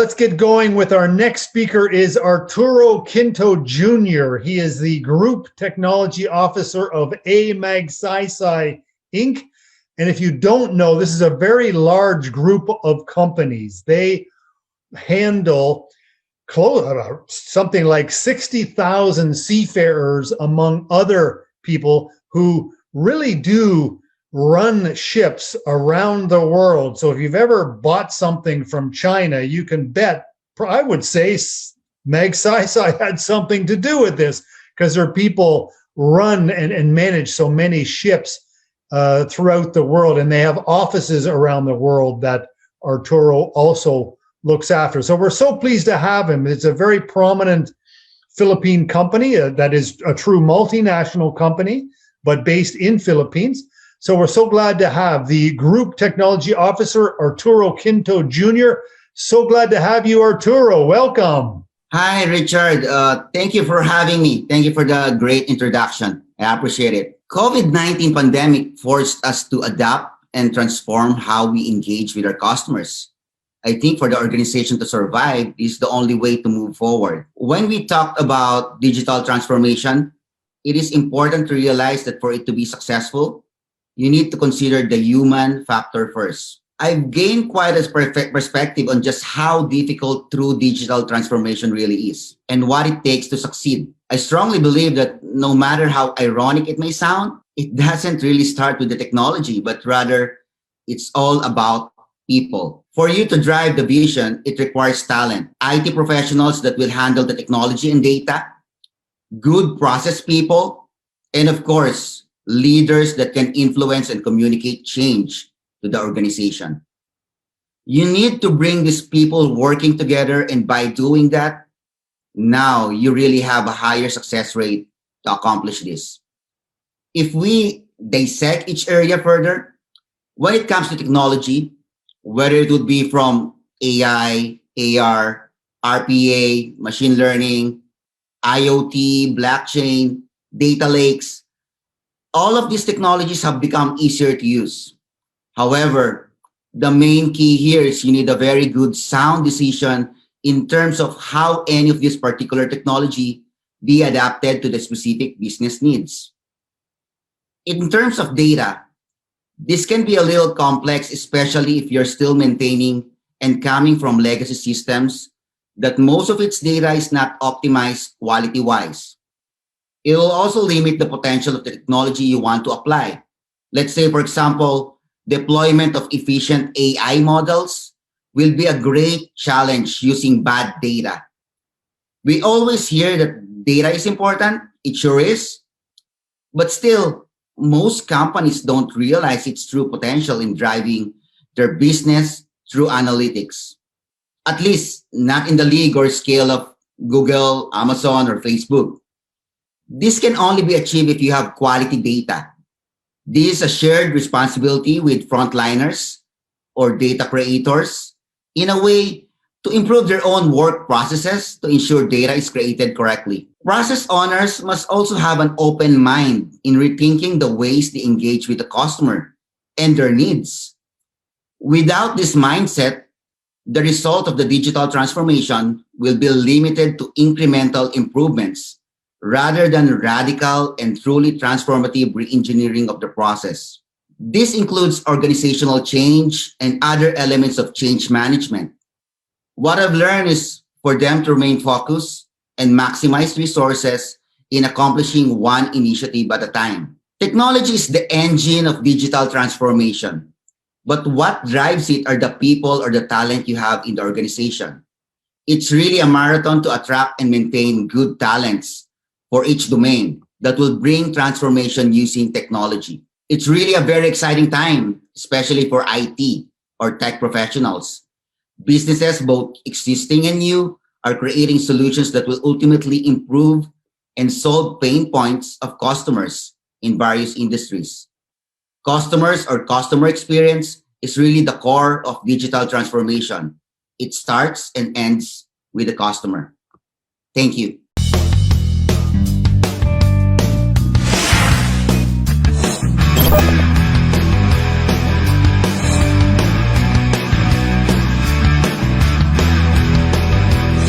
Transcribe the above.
let's get going with our next speaker is Arturo Quinto Jr. He is the Group Technology Officer of Magsaysay, Inc. And if you don't know, this is a very large group of companies. They handle something like 60,000 seafarers, among other people who really do run ships around the world. So if you've ever bought something from China, you can bet, I would say Magsaysay had something to do with this, because their people run and manage so many ships throughout the world, and they have offices around the world that Arturo also looks after. So we're so pleased to have him. It's a very prominent Philippine company that is a true multinational company, but based in Philippines. So we're so glad to have the Group Technology Officer, Arturo Quinto Jr. So glad to have you, Arturo. Welcome. Hi, Richard. Thank you for having me. Thank you for the great introduction. I appreciate it. COVID-19 pandemic forced us to adapt and transform how we engage with our customers. I think for the organization to survive is the only way to move forward. When we talk about digital transformation, it is important to realize that for it to be successful, you need to consider the human factor first. I've gained quite a perspective on just how difficult true digital transformation really is and what it takes to succeed. I strongly believe that no matter how ironic it may sound, it doesn't really start with the technology, but rather it's all about people. For you to drive the vision, it requires talent, IT professionals that will handle the technology and data, good process people, and of course, leaders that can influence and communicate change to the organization. You need to bring these people working together, and by doing that, now you really have a higher success rate to accomplish this. If we dissect each area further, when it comes to technology, whether it would be from AI, AR, RPA, machine learning, IoT, blockchain, data lakes, all of these technologies have become easier to use. However, the main key here is you need a very good sound decision in terms of how any of this particular technology be adapted to the specific business needs. In terms of data, this can be a little complex, especially if you're still maintaining and coming from legacy systems that most of its data is not optimized quality-wise. It will also limit the potential of the technology you want to apply. Let's say, for example, deployment of efficient AI models will be a great challenge using bad data. We always hear that data is important. It sure is. But still, most companies don't realize its true potential in driving their business through analytics. At least not in the league or scale of Google, Amazon, or Facebook. This can only be achieved if you have quality data. This is a shared responsibility with frontliners or data creators in a way to improve their own work processes to ensure data is created correctly. Process owners must also have an open mind in rethinking the ways they engage with the customer and their needs. Without this mindset, the result of the digital transformation will be limited to incremental improvements rather than radical and truly transformative re-engineering of the process. This includes organizational change and other elements of change management. What I've learned is for them to remain focused and maximize resources in accomplishing one initiative at a time. Technology is the engine of digital transformation, but what drives it are the people or the talent you have in the organization. It's really a marathon to attract and maintain good talents for each domain that will bring transformation using technology. It's really a very exciting time, especially for IT or tech professionals. Businesses, both existing and new, are creating solutions that will ultimately improve and solve pain points of customers in various industries. Customers or customer experience is really the core of digital transformation. It starts and ends with the customer. Thank you.